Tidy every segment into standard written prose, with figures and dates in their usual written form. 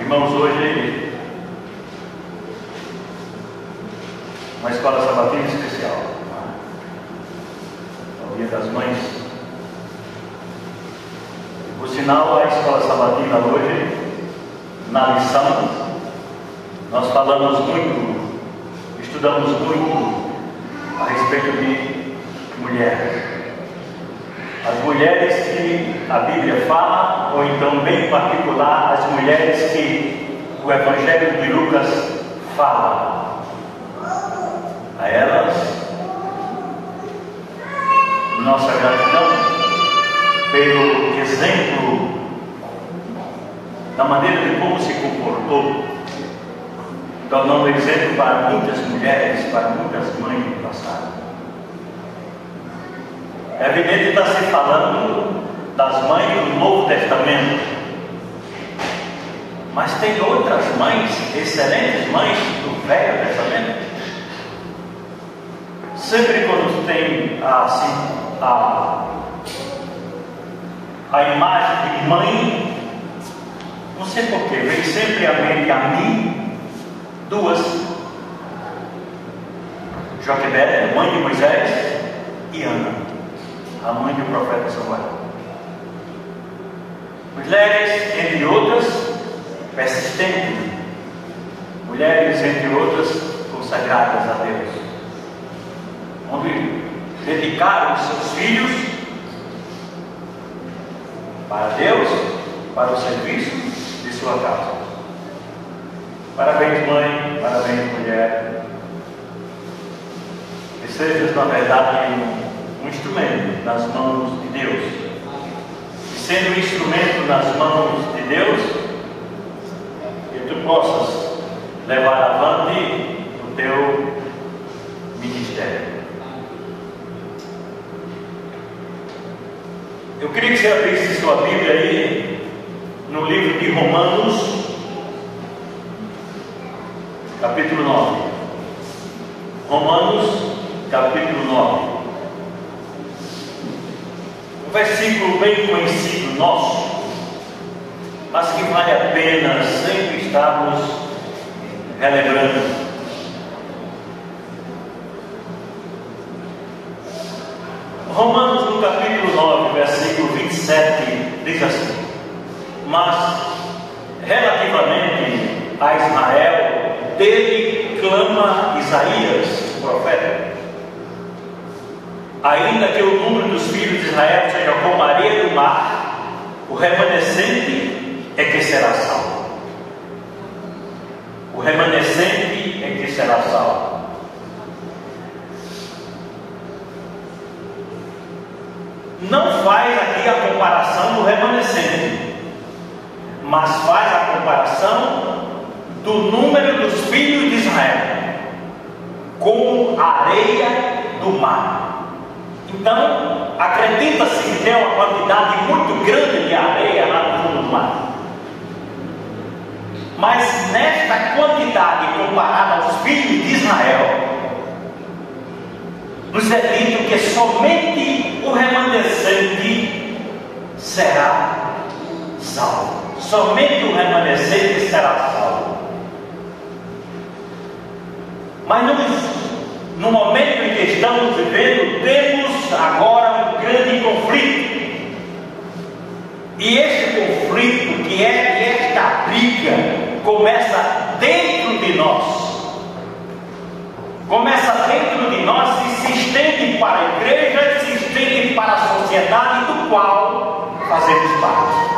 Irmãos, hoje uma escola sabatina especial, o Dia das Mães. Por sinal, a escola sabatina hoje, na lição, nós falamos muito, estudamos muito a respeito de mulheres. As mulheres que a Bíblia fala, ou então, bem em particular, as mulheres que o Evangelho de Lucas fala. A elas, nossa gratidão pelo exemplo da maneira de como se comportou, tornando exemplo para muitas mulheres, para muitas mães do passado. É evidente que está se falando das mães do Novo Testamento, mas tem outras mães, excelentes mães do Velho Testamento. Sempre quando tem a imagem de mãe, não sei porquê, vem sempre à mente a mim duas: Joquebede, mãe de Moisés, e Ana, a mãe do profeta Samuel. Mulheres, entre outras, persistentes. Mulheres, entre outras, consagradas a Deus, onde dedicaram os seus filhos para Deus, para o serviço de sua casa. Parabéns, mãe, parabéns, mulher. Que sejas, na verdade, um instrumento nas mãos de Deus. E sendo um instrumento nas mãos de Deus, que tu possas levar avante o teu ministério. Eu queria que você abrisse sua Bíblia aí no livro de Romanos, capítulo 9. Romanos, capítulo 9. Um versículo bem conhecido nosso, mas que vale a pena sempre estarmos relembrando. Romanos, no capítulo 9, versículo 27, diz assim: mas relativamente a Israel, dele clama Isaías, o profeta: ainda que o número dos filhos de Israel seja como a areia do mar, o remanescente é que será salvo. O remanescente é que será salvo. Não faz aqui a comparação do remanescente, mas faz a comparação do número dos filhos de Israel como a areia do mar. Então, acredita-se que tem uma quantidade muito grande de areia lá no fundo do mar. Mas nesta quantidade comparada aos filhos de Israel, nos é dito que somente o remanescente será salvo. Somente o remanescente será salvo. Mas no momento em que estamos vivendo, temos agora um grande conflito. E este conflito, que é esta briga, começa dentro de nós. Começa dentro de nós e se estende para a igreja, se estende para a sociedade do qual fazemos parte.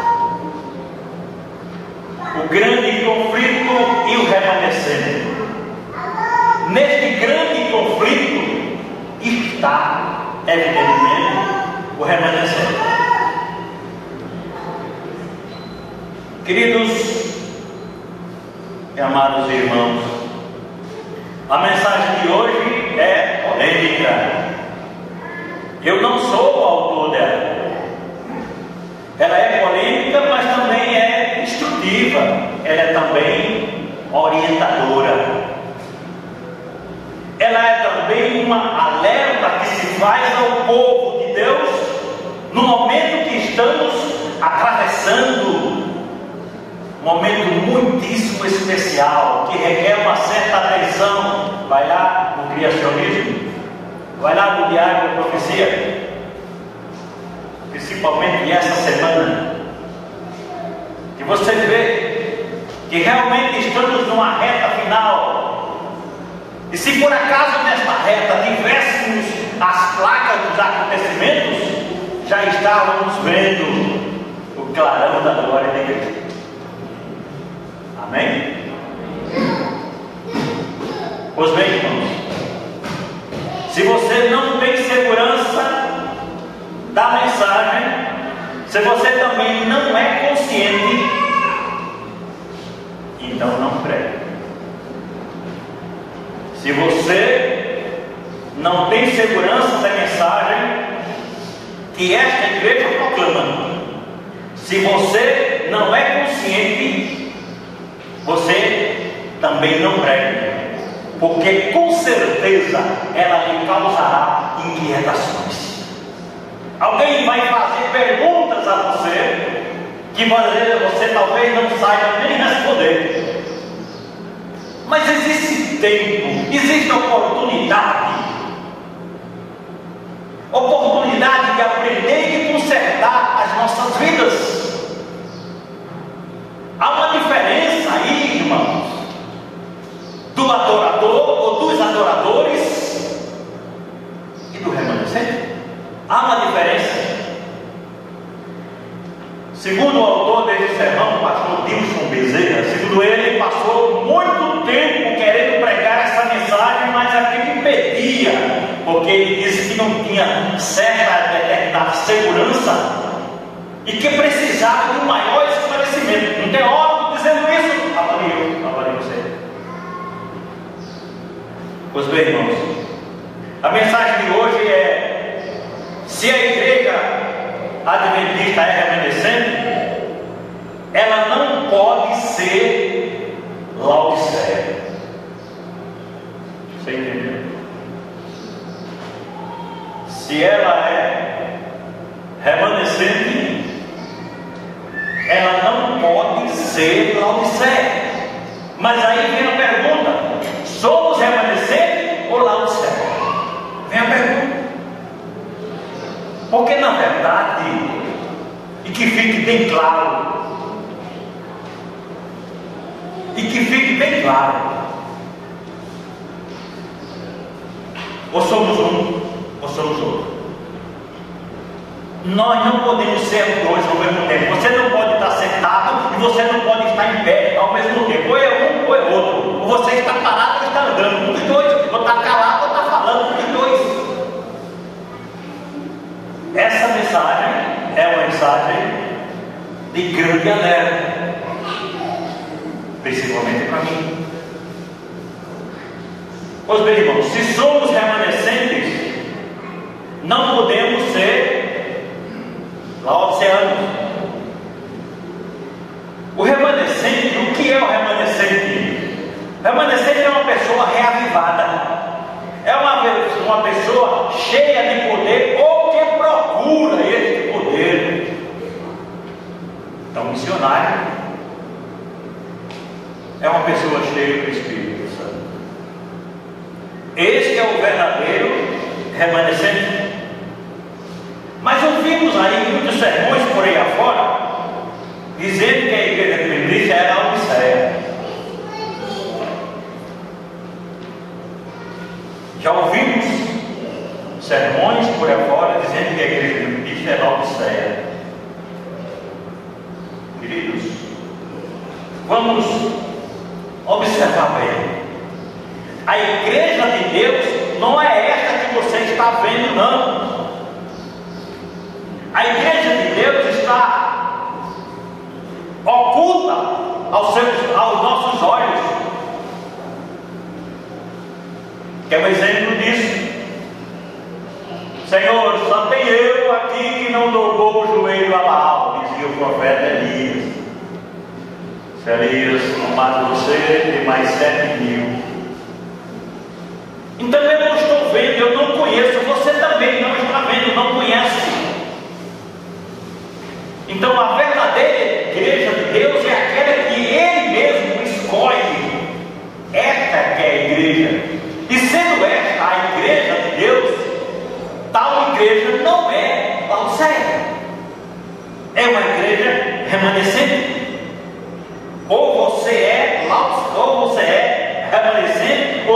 O grande conflito e o remanescente. Neste grande conflito está, evidentemente, o remanescente. Queridos e amados irmãos, a mensagem de hoje é polêmica. Eu não sou o autor dela. Ela é polêmica, mas também é instrutiva. Ela é também orientadora. Ela é também uma alerta que se faz ao povo de Deus no momento que estamos atravessando momento muitíssimo especial, que requer uma certa atenção. Vai lá no criacionismo, vai lá no Diário da Profecia, principalmente essa semana, que você vê que realmente estamos numa reta final. E se por acaso nesta reta tivéssemos as placas dos acontecimentos, já estávamos vendo o clarão da glória da igreja. Amém? Pois bem, irmãos, se você não tem segurança da mensagem, se você também não é consciente, então não pregue. Se você não tem segurança da mensagem que esta igreja proclama, se você não é consciente, você também não pregue, porque com certeza ela lhe causará inquietações. Alguém vai fazer perguntas a você que você talvez não saiba nem responder. Mas existe tempo, existe oportunidade de aprender e consertar as nossas vidas. Há uma diferença aí, irmãos, do adorador ou dos adoradores e do remanescente. Há uma diferença. Segundo o autor desse sermão, o pastor Dilson Bezerra, segundo ele, passou muito tempo querendo pregar essa mensagem, mas aquilo impedia, porque ele disse que não tinha certa determinada segurança e que precisava de um maior esclarecimento. Um teólogo dizendo isso, avalie você. Pois bem, irmãos, a mensagem de hoje é: se a igreja adventista é remanescente, ela não pode ser Laodiceia. Você entendeu? Se ela é remanescente, ela não pode ser Laodiceia. Mas aí vem a pergunta: somos remanescentes ou Laodiceia? Vem a pergunta. Porque na verdade, e que fique bem claro, ou somos um, ou somos outro. Nós não podemos ser dois ao mesmo tempo. Você não pode estar sentado e você não pode estar em pé ao mesmo tempo. Ou é um ou é outro. Ou você está parado ou está andando. Um dos dois. Ou está calado ou está falando. Um dos dois. Essa mensagem é uma mensagem de grande alerta, principalmente para mim. Pois bem, irmãos, se somos remanescentes, não podemos ser laodiceanos. O remanescente, o que é o remanescente? O remanescente é uma pessoa reavivada, é uma pessoa cheia de poder ou que procura este poder. Então, missionário é uma pessoa cheia do Espírito Santo. Este é o verdadeiro remanescente. Mas ouvimos aí muitos sermões por aí afora dizendo que a igreja adventista era Laodiceia. Já ouvimos sermões por aí afora dizendo que a igreja adventista é Laodiceia. Queridos, vamos observar bem. A igreja de Deus não é esta que você está vendo, não. A igreja de Deus está oculta aos nossos olhos. Quer um exemplo disso? Senhor, só tem eu aqui que não dobrou o joelho a Baal, dizia o profeta Elias. Se Elias não mata você, tem mais 7.000. Então eu não estou vendo, eu não conheço, você também não está vendo, não conhece. Então a verdadeira igreja de Deus é aquela que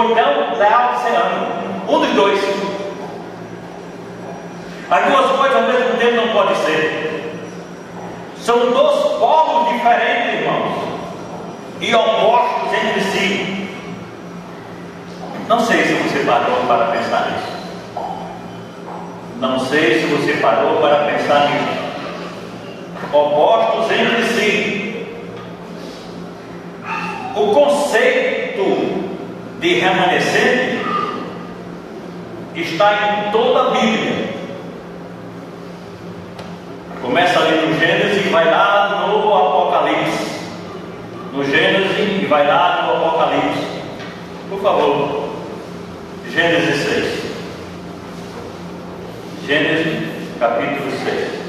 ou então laodiceano, um dos dois. As duas coisas ao mesmo tempo não pode ser. São dois polos diferentes, irmãos, e opostos entre si. Não sei se você parou para pensar nisso. Não sei se você parou para pensar nisso. Opostos entre si. O conceito de remanescente está em toda a Bíblia. Começa ali no Gênesis e vai lá no Apocalipse. No Gênesis e vai lá no Apocalipse. Por favor, Gênesis 6. Gênesis capítulo 6.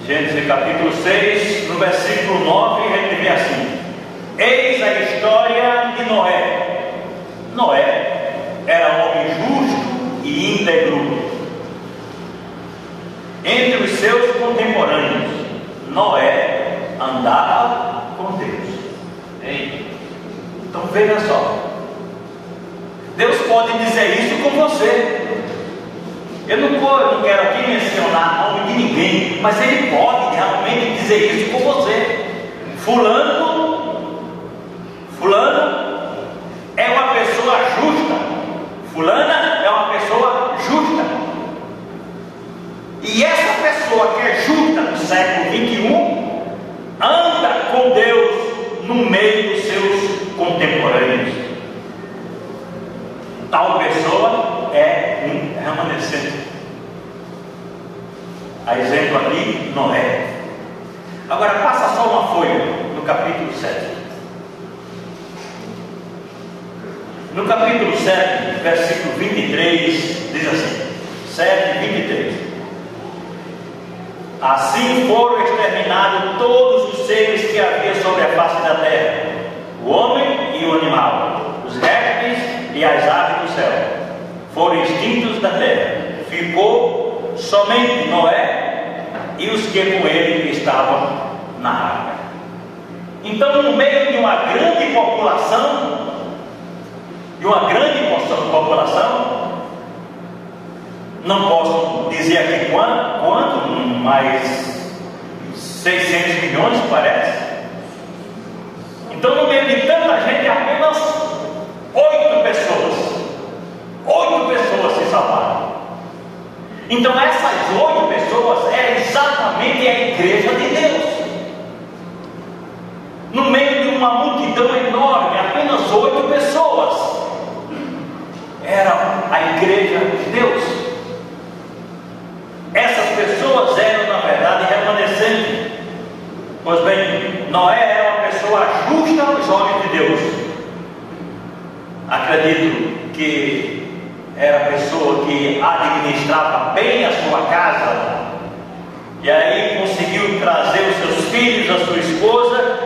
Gênesis capítulo 6, no versículo 9, ele vê assim: eis a história de Noé. Noé era homem justo e íntegro. Entre os seus contemporâneos, Noé andava com Deus. Então veja só, Deus pode dizer isso com você. Eu não quero aqui mencionar o nome de ninguém, mas Ele pode realmente dizer isso com você. Fulano é uma pessoa justa. Fulana é uma pessoa justa. E essa pessoa que é justa no século 21 anda com Deus no meio dos seus contemporâneos. Tal pessoa é um remanescente. A exemplo aqui, Noé. Agora passa só uma folha no capítulo 7. No capítulo 7, versículo 23, diz assim: 7, 23. Assim foram exterminados todos os seres que havia sobre a face da terra, o homem e o animal, os répteis e as aves do céu, foram extintos da terra. Ficou somente Noé e os que com ele estavam na arca. Então, no meio de uma grande população, não posso dizer aqui quanto, mas 600 milhões parece. Então, no meio de tanta gente, apenas 8 pessoas se salvaram. Então essas 8 pessoas eram exatamente a igreja de Deus. No meio de uma multidão enorme, apenas 8 pessoas eram a igreja de Deus. Essas pessoas eram, na verdade, remanescentes. Pois bem, Noé era uma pessoa justa aos olhos de Deus. Acredito que era a pessoa que administrava bem a sua casa, e aí conseguiu trazer os seus filhos, a sua esposa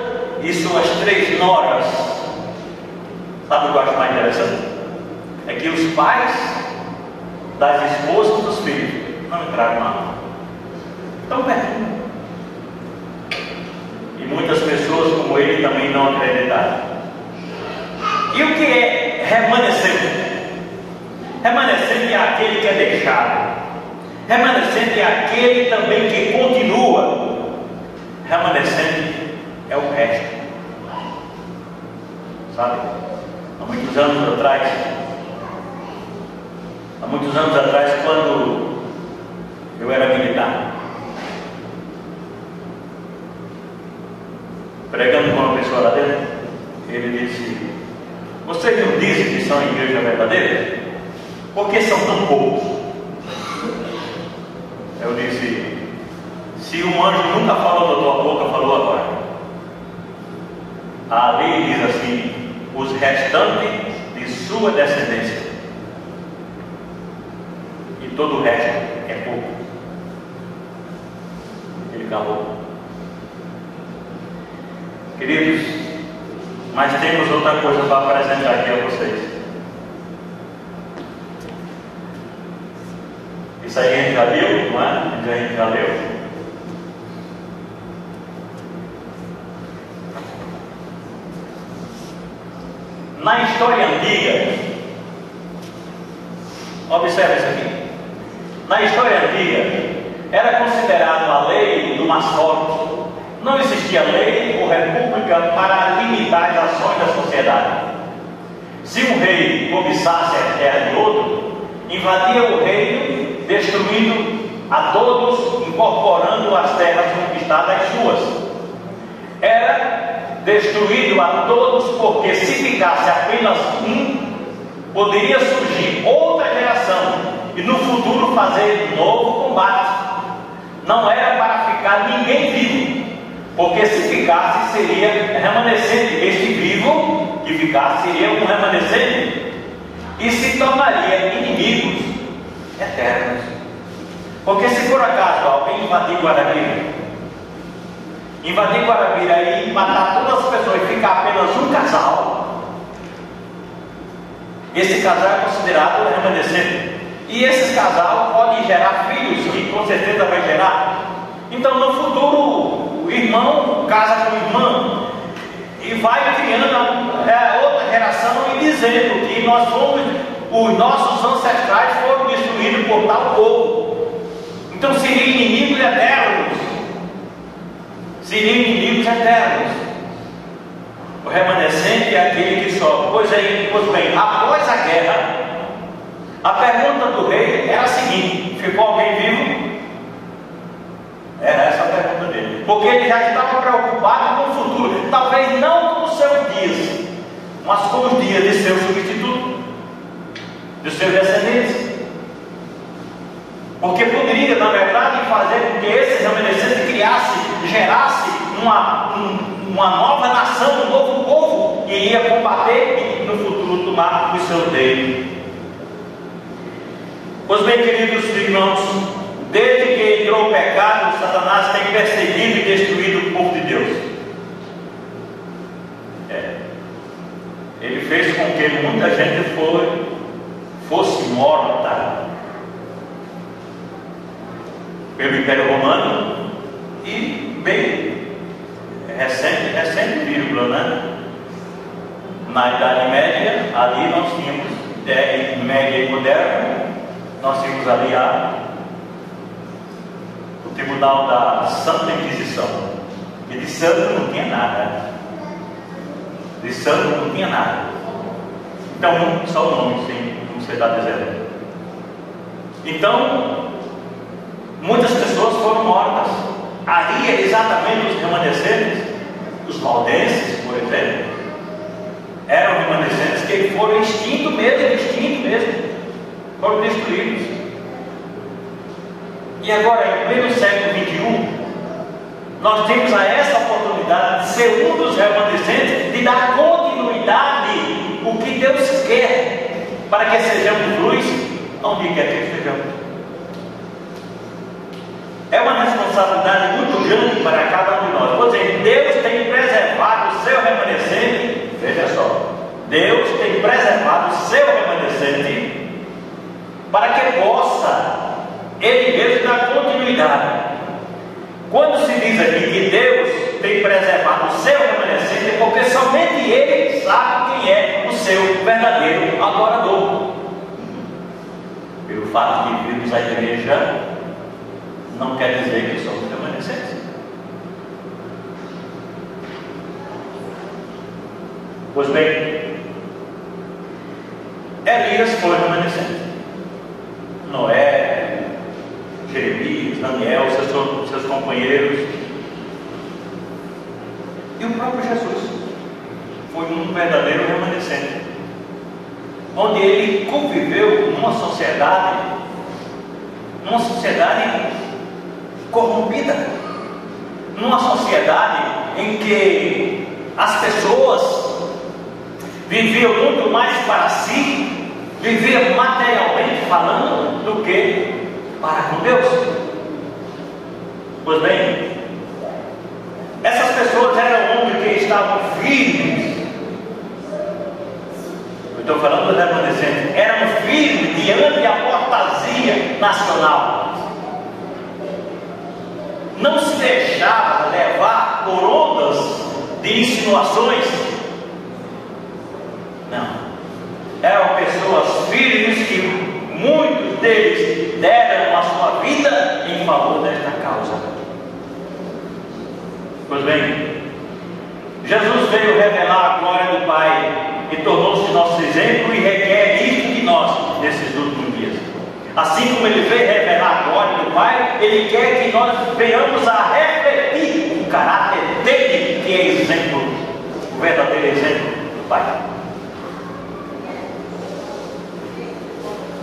e suas 3 noras. Sabe o que eu acho mais interessante? É que os pais das esposas dos filhos não entraram na arca. Tão perto. E muitas pessoas como ele também não acreditaram. E o que é remanescente? Remanescente é aquele que é deixado. Remanescente é aquele também que continua. Remanescente é o resto. Sabe? Há muitos anos atrás, quando eu era militar, pregando com uma pessoa lá dentro, ele disse: vocês não dizem que são a igreja verdadeira? Por que são tão poucos? Eu disse: se um anjo nunca falou da tua boca, falou agora. A lei diz assim: os restantes de sua descendência. E todo o resto é pouco. Ele calou. Queridos, mas temos outra coisa para apresentar aqui a vocês. Isso aí a gente já leu, não é? A gente já leu. história antiga, observe isso aqui. Na história antiga, era considerado a lei do mais forte. Não existia lei ou república para limitar as ações da sociedade. Se um rei cobiçasse a terra de outro, invadia o reino, destruindo a todos, incorporando as terras conquistadas às suas. Era destruído a todos, porque se ficasse apenas um, poderia surgir outra geração e no futuro fazer novo combate. Não era para ficar ninguém vivo, porque se ficasse seria remanescente. Este vivo que ficasse seria um remanescente e se tornaria inimigos eternos. Porque se por acaso alguém invadir Guarabira e matar todas as pessoas e ficar apenas um casal, esse casal é considerado remanescente. E esse casal pode gerar filhos, que com certeza vai gerar. Então no futuro o irmão casa com o irmão e vai criando outra geração e dizendo que nós fomos, os nossos ancestrais foram destruídos por tal povo. Então seriam inimigos eternos. O remanescente é aquele que sobe. Pois bem, após a guerra, a pergunta do rei era a seguinte: ficou alguém vivo? Era essa a pergunta dele, porque ele já estava preocupado com o futuro, talvez não com os seus dias, mas com os dias de seu substituto, de seus descendentes. Porque poderia, na verdade, fazer com que esse remanescente gerasse uma nova nação, um novo povo que iria combater e no futuro tomar o seu reino. Pois bem, queridos irmãos, desde que entrou o pecado, Satanás tem perseguido e destruído o povo de Deus. Ele fez com que muita gente fosse morta pelo Império Romano e bem recente vírgula, né? Na Idade Média, ali nós tínhamos, média e moderna, nós tínhamos ali o Tribunal da Santa Inquisição, e de santo não tinha nada. Então, só o nome, sim, como você está dizendo. Então, muitas pessoas foram mortas. Ali, exatamente os remanescentes, os valdenses, por exemplo, eram remanescentes que foram extintos mesmo, foram destruídos. E agora, em pleno século XXI, nós temos essa oportunidade de ser um dos remanescentes, de dar continuidade o que Deus quer, para que sejamos luz onde quer que sejamos. É uma responsabilidade muito grande para cada um de nós. Vou dizer, Deus tem preservado o seu remanescente. Veja só, Deus tem preservado o seu remanescente para que possa Ele mesmo dar continuidade. Quando se diz aqui que Deus tem preservado o seu remanescente, é porque somente Ele sabe quem é o seu verdadeiro adorador. Pelo fato de virmos à igreja, não quer dizer que somos remanescentes. Pois bem, Elias foi remanescente. Noé, Jeremias, Daniel, seus companheiros, e o próprio Jesus foi um verdadeiro remanescente, onde ele conviveu numa sociedade corrompida, numa sociedade em que as pessoas viviam muito mais para si, viviam materialmente falando, do que para com Deus. Pois bem, essas pessoas eram homens que estavam firmes. Eu estou falando dos remanescentes, eram firmes diante da apostasia nacional. Não se deixava levar por ondas de insinuações. Não. eram pessoas firmes que muitos deles deram a sua vida em favor desta causa. Pois bem, Jesus veio revelar a glória do Pai e tornou-se nosso exemplo e requer isto de nós nesses últimos dias. Assim como Ele veio revelar a glória do Pai, Ele quer que nós venhamos a refletir o caráter dele, que é exemplo, o verdadeiro exemplo do Pai.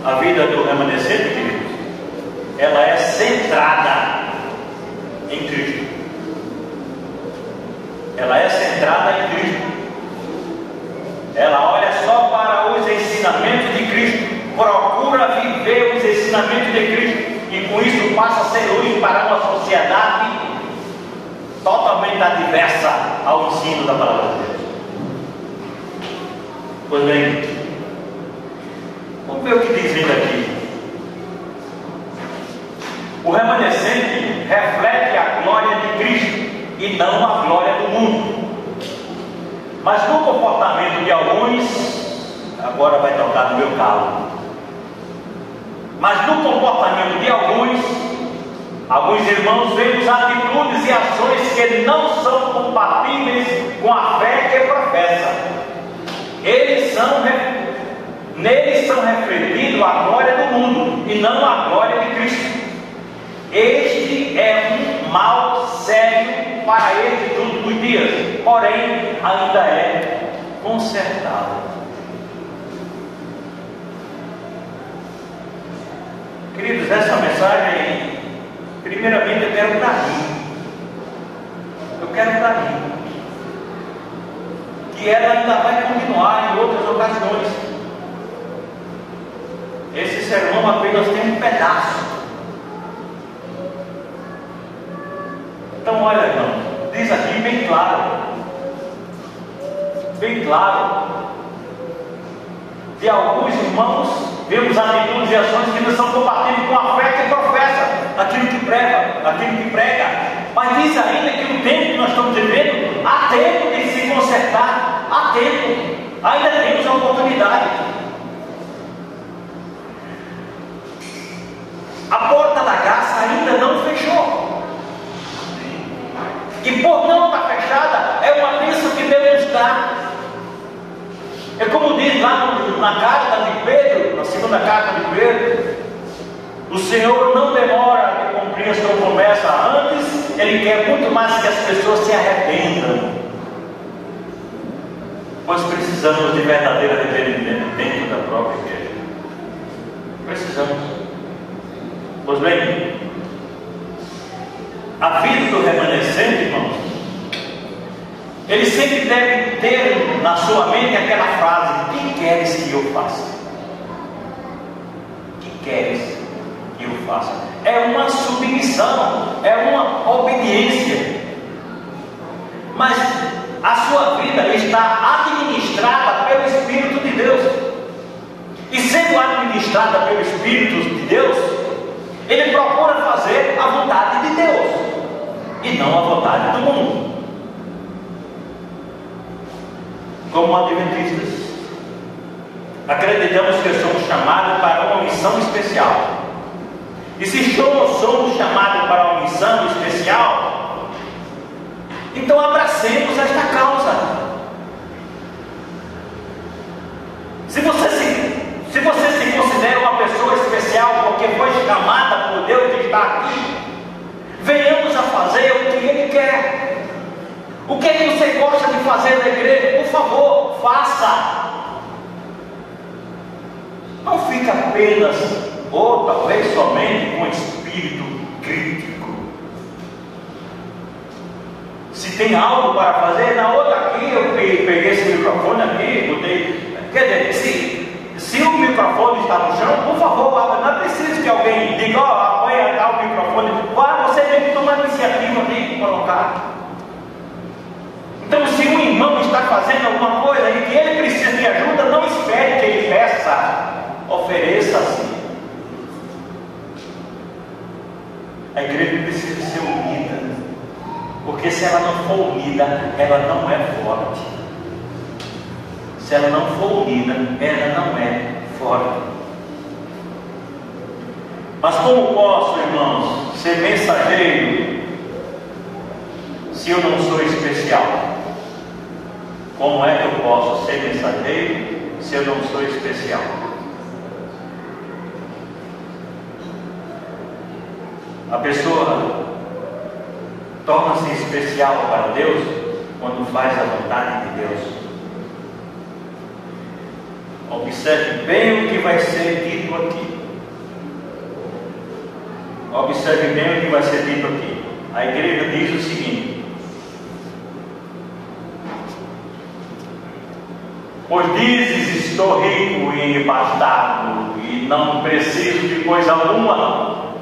A vida do remanescente, queridos, ela é centrada em Cristo. Ela é centrada em Cristo. Ela olha só para os ensinamentos de Cristo, procura viver os ensinamentos de Cristo, e com isso passa a ser luz para uma sociedade totalmente adversa ao ensino da palavra de Deus. Pois bem, vamos ver o que diz ele aqui. O remanescente reflete a glória de Cristo e não a glória do mundo. Mas no comportamento de alguns, agora vai tocar no meu calo, mas no comportamento de alguns irmãos vemos atitudes e ações que não são compatíveis com a fé que professa. Neles são refletidos a glória do mundo e não a glória de Cristo. Este é um mal sério para estes últimos dias, porém ainda é consertado. Queridos, essa mensagem, primeiramente eu quero para mim. Eu quero para mim. Que ela ainda vai continuar em outras ocasiões. Esse sermão apenas tem um pedaço. Então olha, irmão, diz aqui bem claro, de alguns irmãos vemos atitudes e ações que não são compatíveis com a fé que professa, aquilo que prega, mas diz ainda que no tempo que nós estamos vivendo, há tempo de se consertar, há tempo, ainda temos a oportunidade. A porta da graça ainda não fechou. E por não estar fechada, é uma bênção que Deus nos dá. É como diz lá na carta de Pedro, na segunda carta de Pedro, o Senhor não demora de cumprir a sua promessa, antes Ele quer muito mais que as pessoas se arrependam. Pois precisamos de verdadeiro arrependimento dentro da própria igreja. Precisamos. Pois bem, a vida do remanescente, irmãos, ele sempre deve ter na sua mente aquela frase: que queres que eu faça? Que queres que eu faça? É uma submissão, é uma obediência. Mas a sua vida está administrada pelo Espírito de Deus. E sendo administrada pelo Espírito de Deus, ele procura fazer a vontade de Deus e não a vontade do mundo. Como adventistas, acreditamos que somos chamados para uma missão especial. E se somos chamados para uma missão especial, então abracemos esta causa. Se você se considera uma pessoa especial porque foi chamada por Deus de estar aqui, venhamos a fazer o que Ele quer. O que é que você gosta de fazer na igreja? Por favor, faça. Não fique apenas, ou talvez somente, com um espírito crítico. Se tem algo para fazer, na outra aqui, eu peguei esse microfone aqui, botei. Quer dizer, se o microfone está no chão, por favor, não é preciso que alguém diga: ó, apoia cá o microfone. Você tem que tomar a iniciativa de colocar. Então, se um irmão está fazendo alguma coisa e que ele precisa de ajuda, não espere que ele peça, ofereça-se. A igreja precisa ser unida, porque se ela não for unida, ela não é forte. Se ela não for unida, ela não é forte. Mas como posso, irmãos, ser mensageiro se eu não sou especial? Como é que eu posso ser mensageiro se eu não sou especial? A pessoa torna-se especial para Deus quando faz a vontade de Deus. Observe bem o que vai ser dito aqui. Observe bem o que vai ser dito aqui. A igreja diz o seguinte: pois dizes, estou rico e abastado e não preciso de coisa alguma,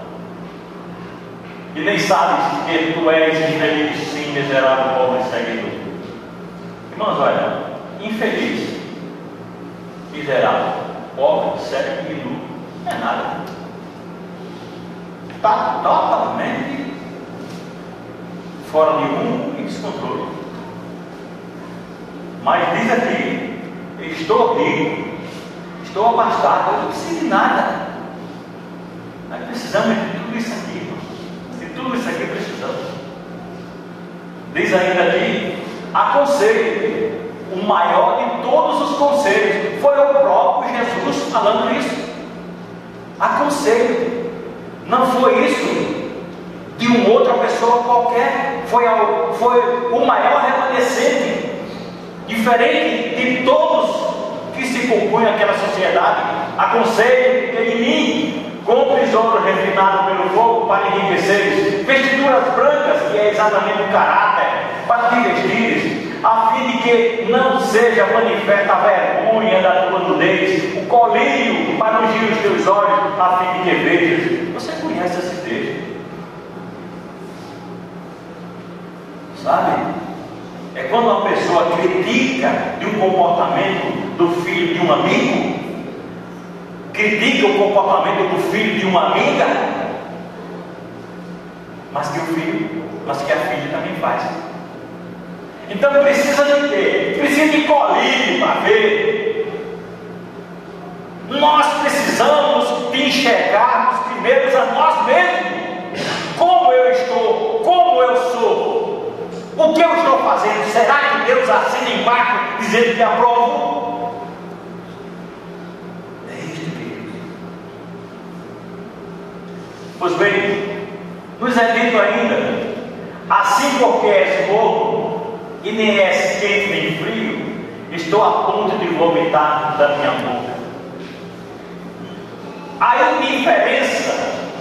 e nem sabes que tu és infeliz, sim, miserável, pobre e seguidor. Irmãos, olha, infeliz, miserável, pobre, cego e nu, não é nada. Está totalmente fora de rumo e descontrole. Mas diz aqui: estou rico, estou abastado, eu não preciso de nada. Nós precisamos de tudo isso aqui, irmãos. De tudo isso aqui precisamos. Diz ainda aqui: aconselho. O maior de todos os conselhos foi o próprio Jesus falando isso. Aconselho. Não foi isso de uma outra pessoa qualquer. Foi o maior remanescente, diferente de todos que se compunham aquela sociedade. Aconselho que em mim compres ouro refinado pelo fogo para enriqueceres, vestiduras brancas, que é exatamente o caráter, para te vestires, a fim de que não seja manifesta a vergonha da tua nudez, o colírio para ungir os teus olhos, a fim de que vejas. Você conhece esse texto? Sabe? É quando uma pessoa critica de um comportamento do filho de um amigo, critica o comportamento do filho de uma amiga, mas que a filha também faz. Então precisa de quê? Precisa de colírio para ver. Nós precisamos de enxergarmos primeiro a nós mesmos. Como eu estou? Como eu sou? O que eu estou fazendo? Será que Deus assina embaixo dizendo que aprova? É isso, querido. Pois bem, nos é dito ainda: assim porque és morno e nem és quente nem frio, estou a ponto de vomitar da minha boca. A indiferença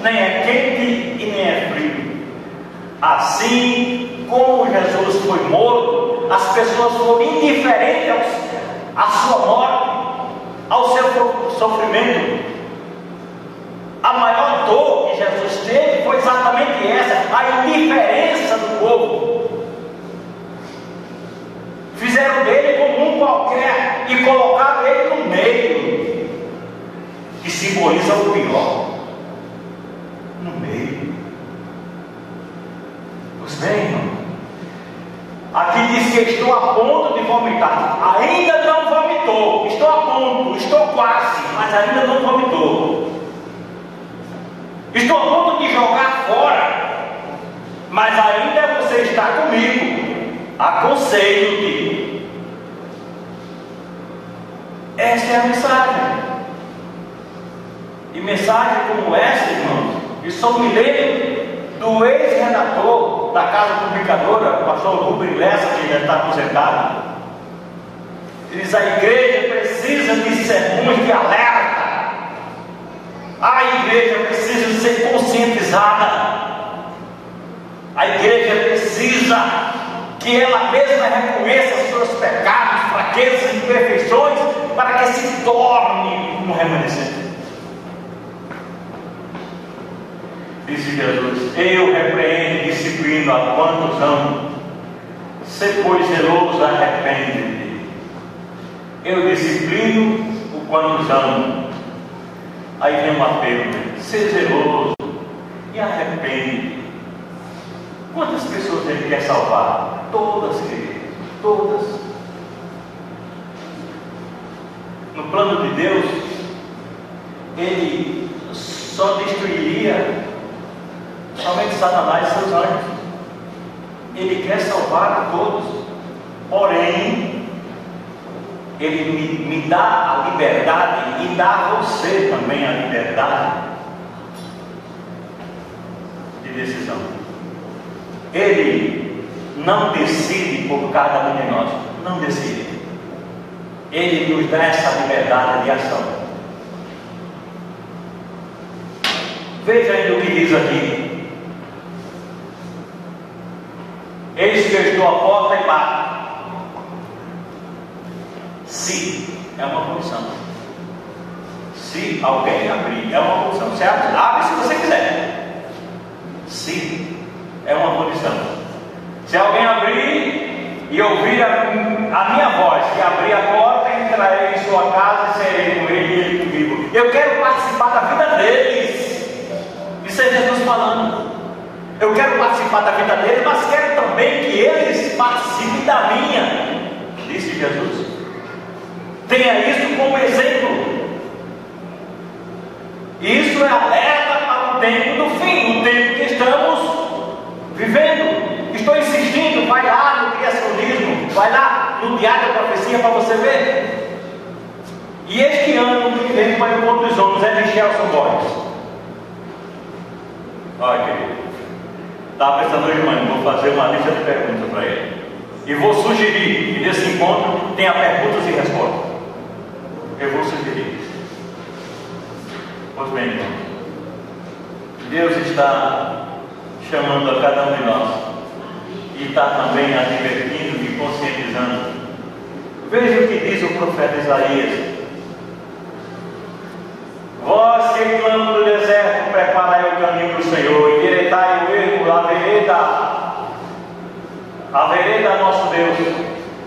nem é quente e nem é frio. Assim como Jesus foi morto, as pessoas foram indiferentes à sua morte, ao seu sofrimento. A maior dor que Jesus teve foi exatamente essa, a indiferença do povo. Fizeram dele como um qualquer e colocaram ele no meio, que simboliza o pior. No meio. Pois bem, irmão, aqui diz que estou a ponto de vomitar. Ainda não vomitou. Estou a ponto, estou quase, mas ainda não vomitou. Estou a ponto de jogar fora, mas ainda você está comigo. Aconselho-te. Esta é a mensagem. E mensagem como essa, irmãos, eu só me lembro do ex-redator da Casa Publicadora, o pastor Rubem Lessa, que já está aposentado. Ele diz: a igreja precisa de sermões de alerta. A igreja precisa ser conscientizada. A igreja precisa que ela mesma reconheça os seus pecados, fraquezas e imperfeições, para que se torne um remanescente. Disse Jesus: eu repreendo e disciplino a quantos amo. Se pois zeloso, arrepende-te. Eu disciplino o quantos amo. Aí vem um apelo: ser zeloso e arrepende. Quantas pessoas ele quer salvar? Todas, queridos, todas. Deus, Ele só destruiria somente Satanás e seus anjos. Ele quer salvar a todos, porém, Ele me dá a liberdade e dá a você também a liberdade de decisão. Ele não decide por cada um de nós, não decide. Ele nos dá essa liberdade de ação. Veja ainda o que diz aqui. Eis que eu estou à porta e bato. Se é uma condição. Se alguém abrir, é uma condição. Você abre se você quiser. Se é uma condição. Se alguém abrir e ouvir a minha voz, e abrir a porta, entrarei em sua casa e serei com ele e ele comigo. Eu quero participar da vida deles. Isso é Jesus falando. Eu quero participar da vida deles, mas quero também que eles participem da minha, disse Jesus. Tenha isso como exemplo. Isso é alerta para o tempo do fim, o tempo que estamos vivendo. Estou insistindo, vai lá no criacionismo, vai lá no Diário da Profecia para você ver. E este ano que vem para o encontro dos homens é Michelson Borges. Olha, querido, estava pensando hoje de manhã, vou fazer uma lista de perguntas para ele. E vou sugerir que nesse encontro tenha perguntas e respostas. Eu vou sugerir. Pois bem, irmão, Deus está chamando a cada um de nós e está também advertindo e conscientizando. Veja o que diz o profeta Isaías. Vós que clamam no deserto, preparai o caminho do Senhor, endireitai o ermo, a vereda nosso Deus.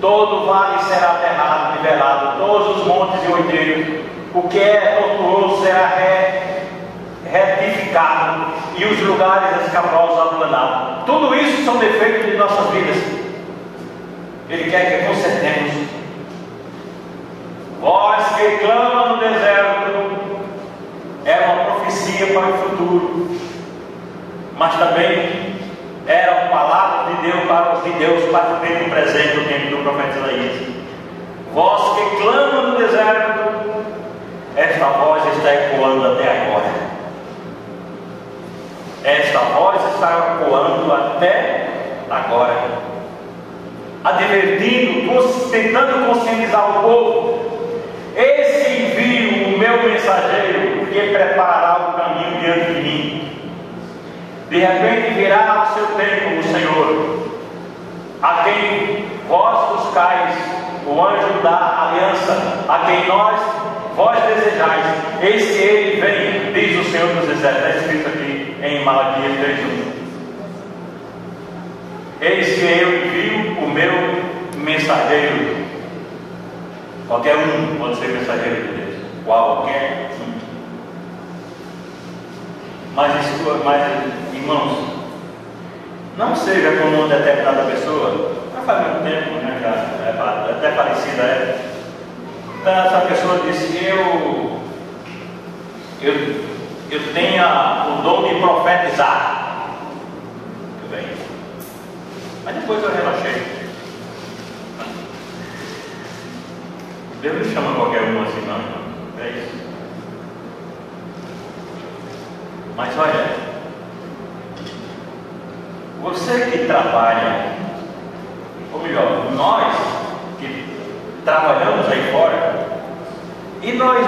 Todo vale será aterrado, nivelado, todos os montes e oiteiros, o que é tortuoso será retificado, e os lugares escabrosos aplanados. Tudo isso são defeitos de nossas vidas. Ele quer que consertemos. Vós que clamam no deserto, era uma profecia para o futuro, mas também era uma palavra de Deus para o tempo presente, o tempo do profeta Isaías. Vós que clamam no deserto, esta voz está ecoando até agora. Esta voz está ecoando até agora, advertindo, tentando conscientizar o povo. Esse envio o meu mensageiro, que preparará o caminho diante de mim. De repente virá ao seu tempo o Senhor, a quem vós buscais, o anjo da aliança, a quem vós desejais. Eis que ele vem, diz o Senhor dos Exércitos. Está escrito aqui em Malaquias 3:1. Eis que eu envio o meu mensageiro. Qualquer um pode ser mensageiro de Deus. Qualquer um. Mas, irmãos, não seja como uma determinada pessoa. Já faz muito tempo, né? Já é até parecida. Então, essa pessoa disse: eu tenho o dom de profetizar. Muito bem. Mas depois eu relaxei. Deus não chama qualquer um assim, não. É isso. Mas olha, você que trabalha, ou melhor, nós que trabalhamos aí fora, e nós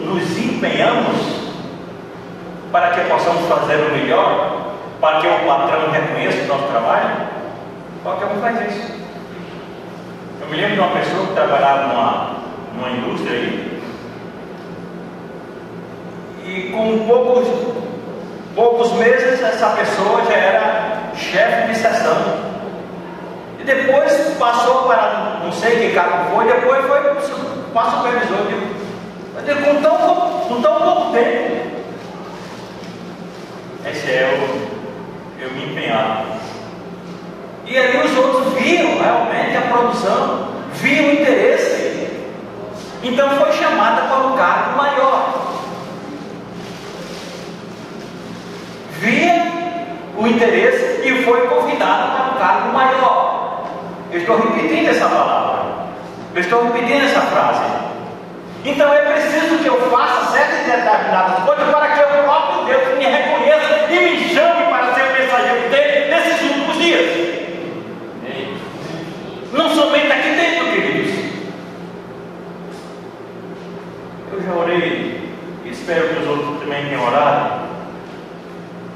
nos empenhamos para que possamos fazer o melhor, para que o patrão reconheça o nosso trabalho. Qualquer um faz isso. Eu me lembro de uma pessoa que trabalhava numa indústria aí, e com poucos meses essa pessoa já era chefe de seção, e depois passou para não sei que cargo foi, depois foi para supervisor. Com tão pouco tempo. Esse eu me empenhava. E ali os outros viam realmente a produção, viam o interesse. Então foi chamada para um cargo maior. Via o interesse e foi convidada para um cargo maior. Eu estou repetindo essa palavra. Eu estou repetindo essa frase. Então é preciso que eu faça certas e determinadas coisas para que o próprio Deus me reconheça e me chame para ser o mensageiro dele nesses últimos dias. Não somente aqui dentro, queridos. Eu já orei, e espero que os outros também tenham orado,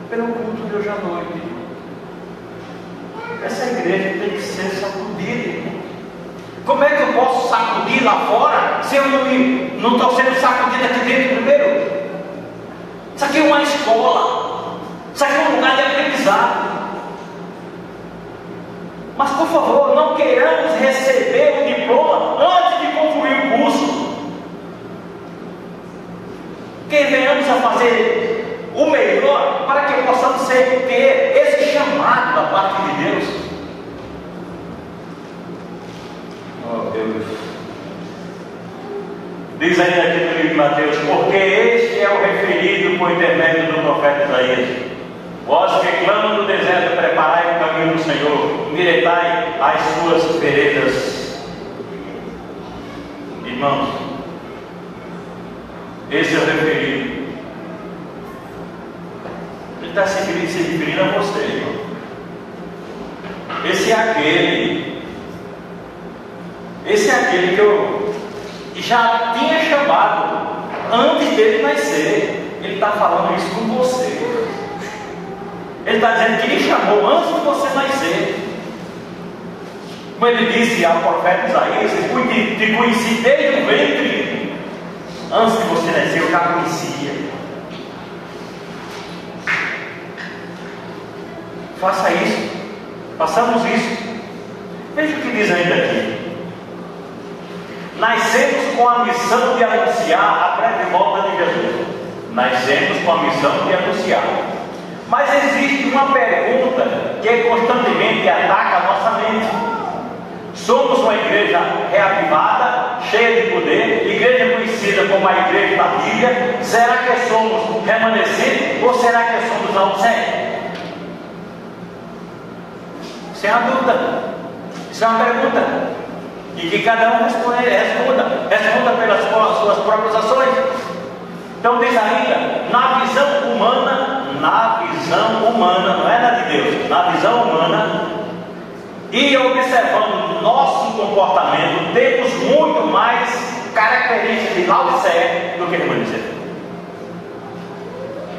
pelo culto de hoje à noite. Essa igreja tem que ser sacudida, irmão. Como é que eu posso sacudir lá fora se eu não estou sendo sacudido aqui dentro primeiro? Isso aqui é uma escola, isso aqui é um lugar de aprendizado. Mas por favor, não queiramos receber o diploma antes de concluir o curso. Que venhamos a fazer o melhor para que possamos ter esse chamado da parte de Deus. Oh Deus. Diz ainda aqui no livro de Mateus: porque este é o referido por intermédio do profeta Isaías. Vós que clamam no deserto, preparai o caminho do Senhor, endireitai as suas veredas. Irmãos, esse é o referido. Ele está se referindo a você, irmão. Esse é aquele que já tinha chamado antes dele nascer. Ele está falando isso com você. Ele está dizendo que ele chamou antes de você nascer. Como ele disse ao profeta Isaías: eu te conheci desde o ventre. Antes de você nascer, eu já conhecia. Faça isso. Façamos isso. Veja o que diz ainda aqui. Nascemos com a missão de anunciar a breve volta de Jesus. Nascemos com a missão de anunciar. Mas existe uma pergunta que constantemente ataca a nossa mente. Somos uma igreja reavivada, cheia de poder, igreja conhecida como a igreja da Bíblia. Será que somos remanescentes ou será que somos ausentes? Isso é uma dúvida. Isso é uma pergunta. E que cada um responda pelas suas próprias ações. Então diz ainda, na visão humana, não é na de Deus, na visão humana, e observando nosso comportamento, temos muito mais características de Laodiceia do que remanescente.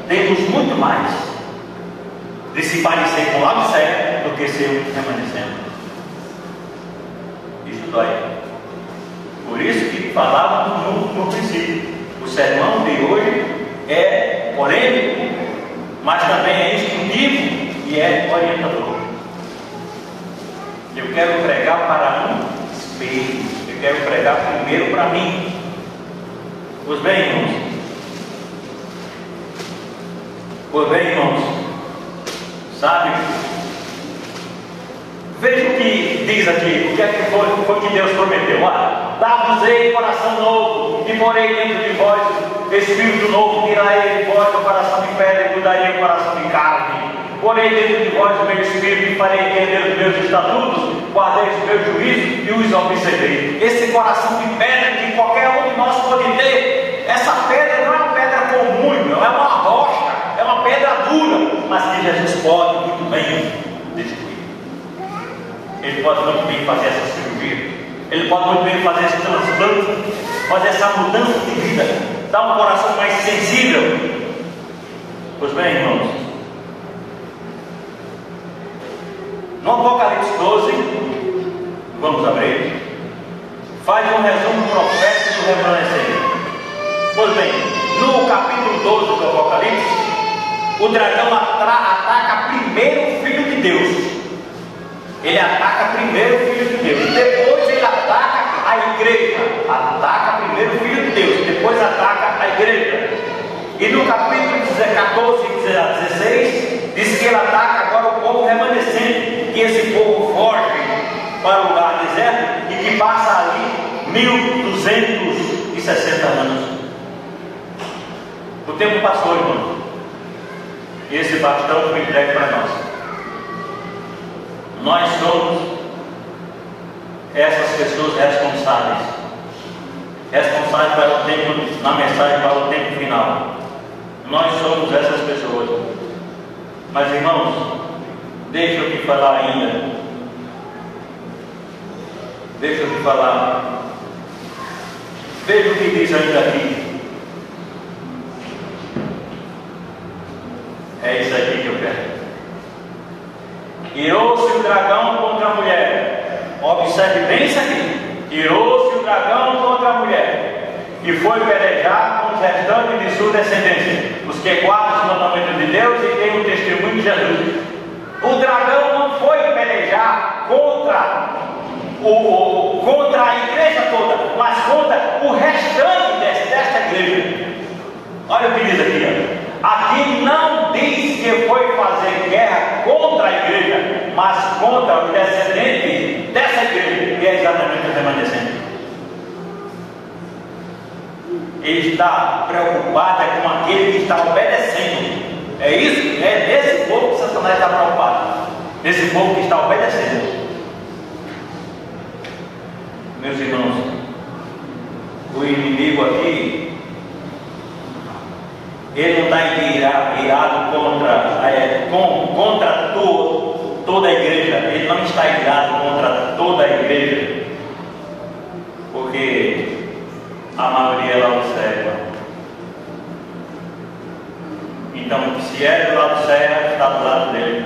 Temos muito mais de se parecer com Laodiceia do que ser um remanescente. Isso dói. Por isso que falávamos no princípio. O sermão de hoje é polêmico, mas também é instrutivo e é orientador. Eu quero pregar para um espelho. Eu quero pregar primeiro para mim. Pois bem, irmãos. Sabe? Veja o que diz aqui. O que é que foi que Deus prometeu? Dar-vos-ei coração novo, e porei dentro de vós espírito novo, tirarei de vós o coração de pedra e mudarei o coração de carne. Porei dentro de vós o meu espírito e farei entender os meus estatutos, guardei os meus juízos e os observei. Esse coração de pedra que qualquer um de nós pode ter, essa pedra não é uma pedra comum, não é uma rocha, é uma pedra dura, mas que Jesus pode muito bem destruir. Ele pode muito bem fazer essa cirurgia. Ele pode muito bem fazer esse transplante, fazer essa mudança de vida, dar um coração mais sensível. Pois bem, irmãos, no Apocalipse 12, vamos abrir, faz um resumo profético do remanescente. Pois bem, no capítulo 12 do Apocalipse, o dragão ataca primeiro o Filho de Deus. Ele ataca primeiro o Filho de Deus, depois ele ataca a igreja. Ataca primeiro o Filho de Deus, depois ataca a igreja. E no capítulo 14 e 16 diz que ele ataca agora o povo remanescente, e esse povo foge para o lugar deserto e que passa ali 1200 tempo passou, irmão. E esse bastão foi entregue para nós. Nós somos essas pessoas responsáveis. Responsáveis para o tempo, na mensagem para o tempo final. Nós somos essas pessoas. Mas, irmãos, deixa eu te falar ainda. Deixa eu te falar. Veja o que diz ainda aqui. É isso aqui que eu quero. Irou-se o dragão contra a mulher. Observe bem isso aqui. Irou-se o dragão contra a mulher e foi pelejar com os restantes de sua descendência, os que guardam os mandamentos de Deus e têm o testemunho de Jesus. O dragão não foi pelejar contra a igreja toda, mas contra o restante desta igreja. Olha o que diz aqui. Aqui não diz que foi fazer guerra contra a igreja, mas contra os descendentes dessa igreja, que é exatamente o remanescente. Ele está preocupado com aquele que está obedecendo. É isso? É nesse povo que Satanás está preocupado. Nesse povo que está obedecendo. Meus irmãos, o inimigo aqui, ele não está irado contra toda a igreja. Ele não está irado contra toda a igreja, porque a maioria ela observa. Então, se é do lado certo, está do lado dele.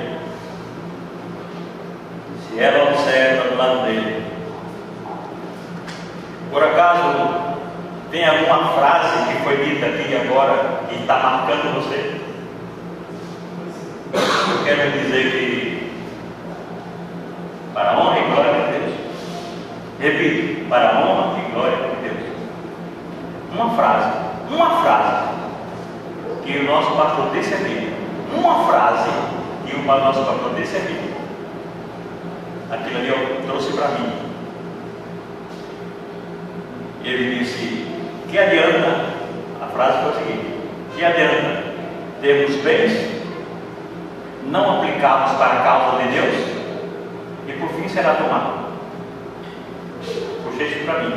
Se ela observa, está do lado dele. Por acaso, tem alguma frase que foi dita aqui agora que está marcando você? Eu quero dizer que, para a honra e glória de Deus, repito, para a honra e glória de Deus, uma frase que o nosso pastor disse aqui, uma frase que o nosso pastor disse aqui, aquilo ali eu trouxe para mim. Ele disse: que adianta, a frase foi a seguinte: que adianta termos bens, não aplicados para a causa de Deus, e por fim será tomado. Puxei isso para mim.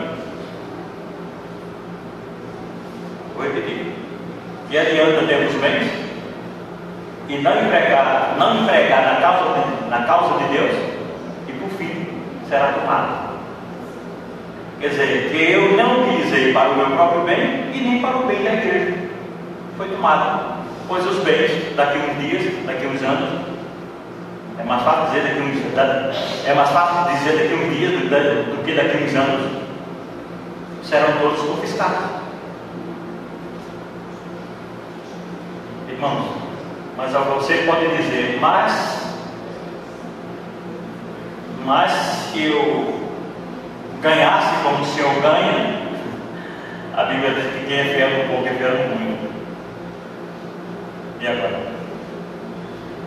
Vou repetir: que adianta termos bens e não empregar na causa de Deus, e por fim será tomado. Quer dizer, que eu não utilizei para o meu próprio bem e nem para o bem da igreja. Foi tomado. Pois os bens, daqui uns dias, daqui uns anos, é mais fácil dizer daqui uns dias do que daqui uns anos, serão todos confiscados. Irmãos, mas você pode dizer, mas se eu ganhasse como o Senhor ganha, a Bíblia diz que quem é fiel no pouco é fiel no muito. E agora?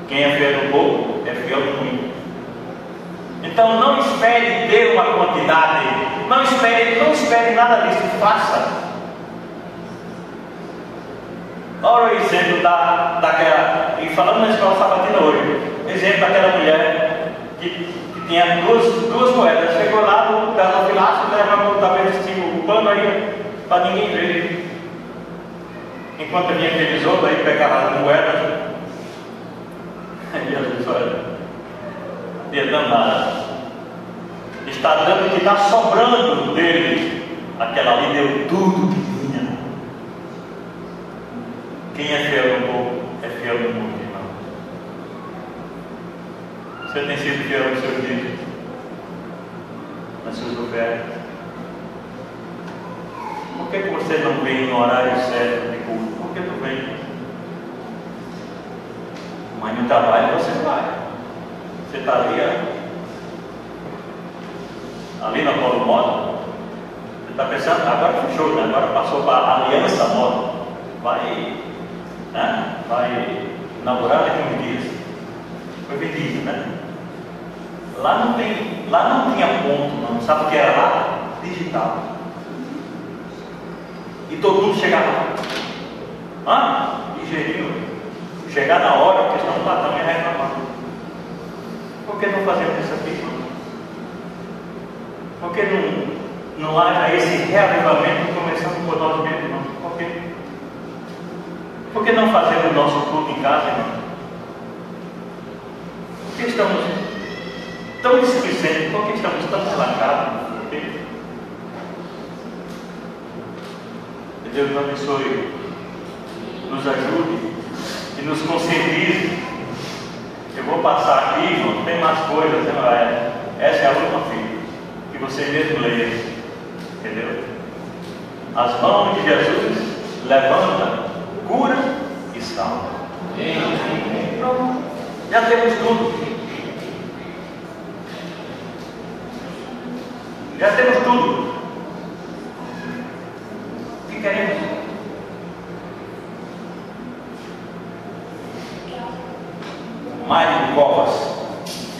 Quem é fiel no pouco é fiel no muito. Então não espere ter uma quantidade, não espere nada disso, faça. Olha o exemplo daquela, e falando na escola sabatina hoje, exemplo daquela mulher que tinha duas moedas, chegou lá no gasofilácio, levava talvez o pano aí para ninguém ver. Enquanto vinha aqueles outros aí pegava as moedas, aí Jesus, olha, perdão nada, está dando que está sobrando dele. Aquela ali deu tudo que tinha. Quem é fiel no pouco é fiel no muito, irmão. Você tem sido fiel no seu dia, nas suas ofertas? Por que você não vem no horário certo de culto? Por que tu vem? Mas no trabalho você vai. Você está ali na Polo Moda. Você está pensando, agora fechou, né? Agora passou para a Aliança Moda. Vai inaugurar daqui uns dias. Foi vendido, né? Lá não tinha ponto, não. Sabe o que era lá? Digital. E todo mundo chegava lá. Digeriu. Chegar na hora, porque senão o patrão ia reclamar. Por que não fazemos isso aqui, irmão? Por que não haja esse reavivamento começando por nós mesmos, irmão? Por quê? Por que não fazemos o nosso culto em casa, irmão? Por que estamos tão displicentes? Por que estamos tão relaxados? Por quê? Que Deus nos abençoe, nos ajude e nos conscientize. Eu vou passar aqui, irmão, tem mais coisas, né? Essa é a última fila, que você mesmo leia, entendeu? As mãos de Jesus levanta, cura e salva. Pronto, já temos tudo. Já temos tudo. O que queremos? Mário Covas,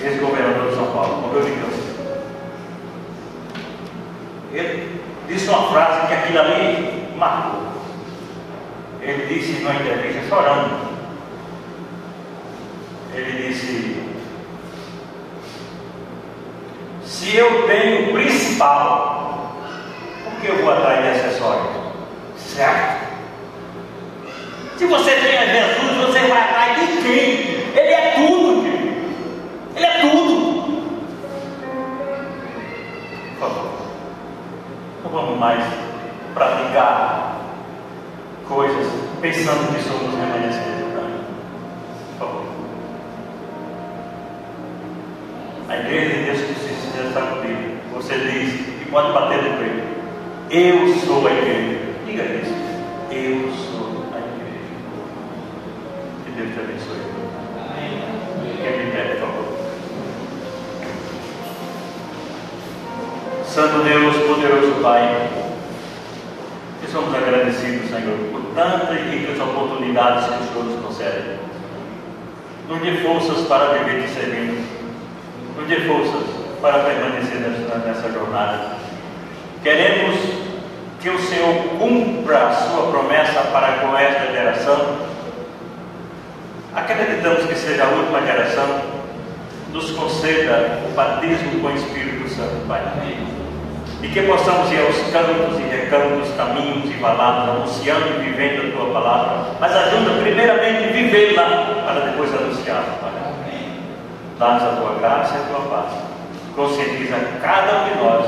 ex-governador de São Paulo, morreu de câncer. Ele disse uma frase que aquilo ali marcou. Ele disse numa entrevista, chorando, ele disse: se eu tenho o principal, por que eu vou atrás de acessórios? Certo? Se você tem a Jesus, você vai atrás de quem? Ele é tudo, filho. Ele é tudo. Por favor, não vamos mais praticar coisas pensando que somos remanescentes. Por favor. A igreja de Deus que precisa estar comigo. Você diz e pode bater no peito: eu sou a igreja. Diga isso. Eu sou a igreja. Que Deus te abençoe. Quem me der, por favor. Santo Deus, poderoso Pai, que somos agradecidos, Senhor, por tantas e ricas oportunidades que o Senhor nos concede. Nos dê forças para viver te servindo. Nos dê forças para permanecer nessa jornada. Queremos que o Senhor cumpra a sua promessa para com esta geração. Acreditamos que seja a última geração. Nos conceda o batismo com o Espírito Santo, Pai. E que possamos ir aos cantos e recantos, caminhos e valados, anunciando e vivendo a Tua palavra. Mas ajuda primeiramente a vivê-la, para depois anunciá-la, Pai. Dá-nos a Tua graça e a Tua paz. Conscientiza cada um de nós